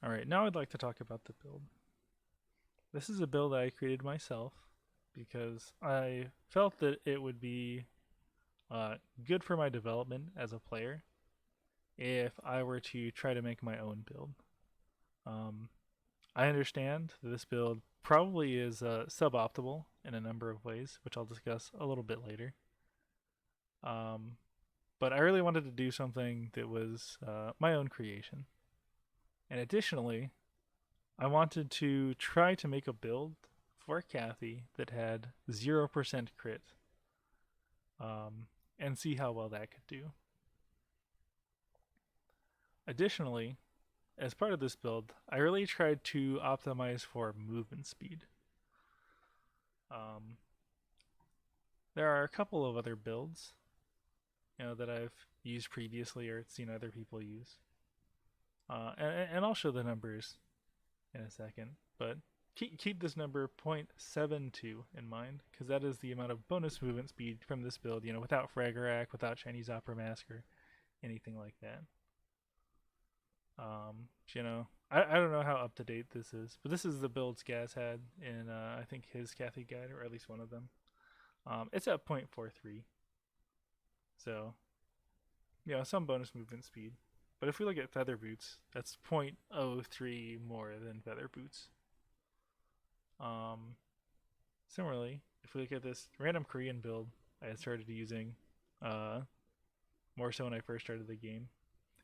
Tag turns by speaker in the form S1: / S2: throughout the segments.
S1: Alright, now I'd like to talk about the build. This is a build that I created myself because I felt that it would be good for my development as a player if I were to try to make my own build. Um, I understand that this build probably is suboptimal in a number of ways, which I'll discuss a little bit later. Um, but I really wanted to do something that was my own creation. And additionally, I wanted to try to make a build for Kathy that had 0% crit and see how well that could do. Additionally, as part of this build, I really tried to optimize for movement speed. Um, there are a couple of other builds, that I've used previously or seen other people use, and I'll show the numbers in a second. But keep this number 0.72 in mind, because that is the amount of bonus movement speed from this build. Without Fragarack, without Chinese Opera Mask, or anything like that. I don't know how up to date this is, but this is the build Scaz had in I think his Kathy guide, or at least one of them. It's at 0.43, so some bonus movement speed. But if we look at Feather Boots, that's zero point zero 0.03 more than Feather Boots. Um, Similarly, if we look at this random Korean build I had started using, uh, more so when I first started the game,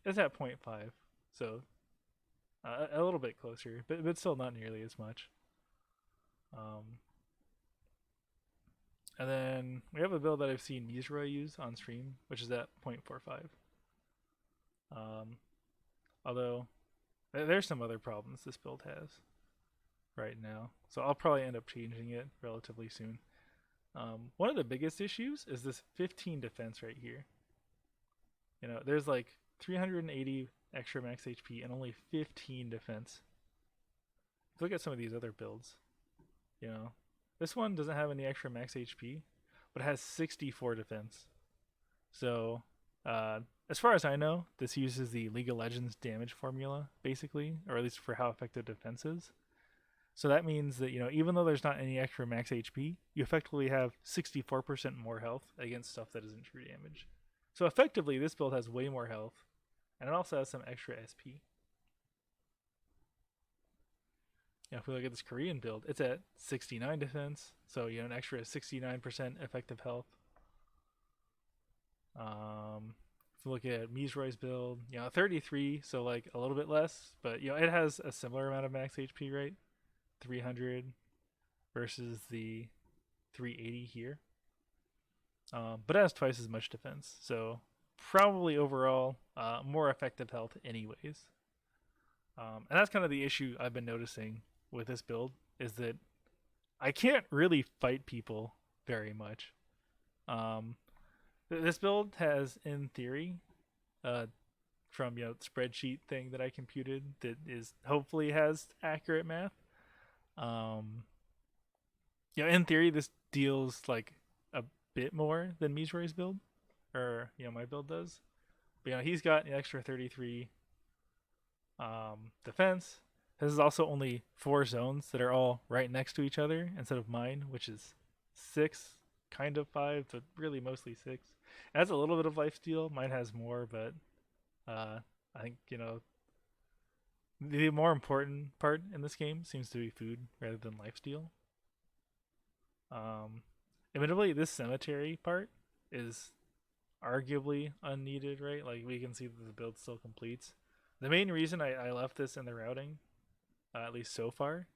S1: it's at zero point 0.5, so a little bit closer, but still not nearly as much. Um, and then we have a build that I've seen Mizroy use on stream, which is at 0.45. Um, Although there's some other problems this build has right now, so I'll probably end up changing it relatively soon. One of the biggest issues is this 15 defense right here. There's like 380 extra max HP and only 15 defense. If you look at some of these other builds, you know, this one doesn't have any extra max HP, but it has 64 defense. So, uh, as far as I know, this uses the League of Legends damage formula, basically, or at least for how effective defense is. So that means that, even though there's not any extra max HP, you effectively have 64% more health against stuff that isn't true damage. So effectively, this build has way more health, and it also has some extra SP. If we look at this Korean build, it's at 69 defense, so an extra 69% effective health. If we look at Mizroy's build, 33, so like a little bit less, but it has a similar amount of max HP, right? 300 versus the 380 here. But it has twice as much defense, so probably overall more effective health, anyways. And that's kind of the issue I've been noticing with this build is that I can't really fight people very much. Um, this build has, in theory, uh, from spreadsheet thing that I computed that is hopefully has accurate math. Um, in theory, this deals like a bit more than Mizroy's build, or my build does. But he's got an extra 33 defense. This is also only 4 zones that are all right next to each other instead of mine, which is 6, kind of 5, but really mostly 6. It has a little bit of lifesteal. Mine has more, but I think the more important part in this game seems to be food rather than lifesteal. Um, Admittedly, this cemetery part is arguably unneeded, right? Like we can see that the build still completes. The main reason I left this in the routing, at least so far,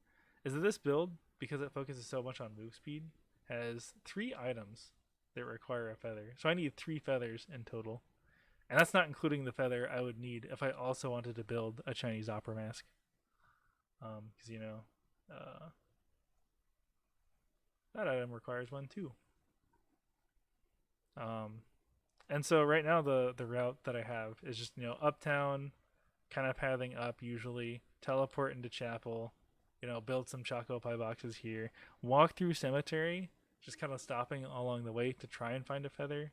S1: is that this build, because it focuses so much on move speed, has 3 items that require a feather. So I need 3 feathers in total. And that's not including the feather I would need if I also wanted to build a Chinese opera mask. Because, that item requires one too. Um, and so right now the route that I have is just uptown, kind of pathing up usually, teleport into chapel, build some choco pie boxes here, walk through cemetery, just kind of stopping along the way to try and find a feather,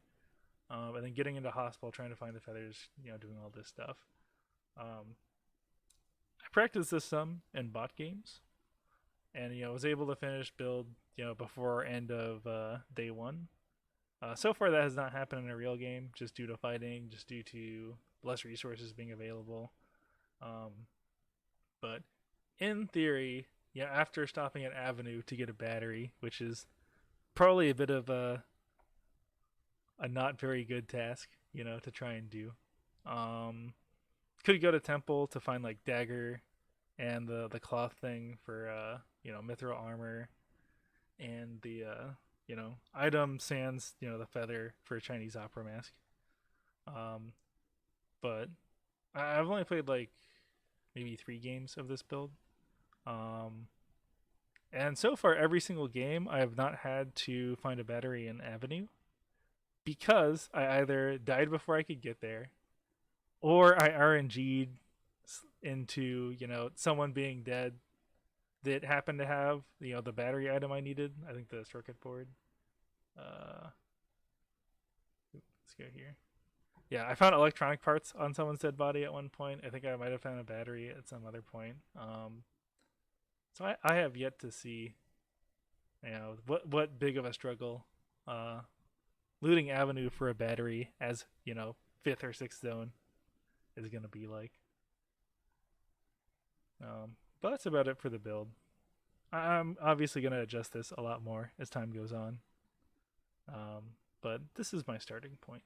S1: and then getting into hospital trying to find the feathers, doing all this stuff. Um, I practiced this some in bot games, and was able to finish build before end of day one. So far, that has not happened in a real game, just due to fighting, just due to less resources being available. Um, but in theory, after stopping at Avenue to get a battery, which is probably a bit of a not very good task, to try and do. Um, could go to Temple to find like dagger and the cloth thing for mithril armor, and the item sans the feather for a Chinese opera mask. Um, but I've only played like maybe 3 games of this build. Um, and so far, every single game I have not had to find a battery in Avenue because I either died before I could get there, or I RNG'd into someone being dead that happened to have the battery item I needed. I think the circuit board. Uh, let's go here. Yeah, I found electronic parts on someone's dead body at one point. I think I might have found a battery at some other point. So I have yet to see what big of a struggle looting Avenue for a battery as fifth or sixth zone is gonna be like. But that's about it for the build. I'm obviously gonna adjust this a lot more as time goes on. But this is my starting point.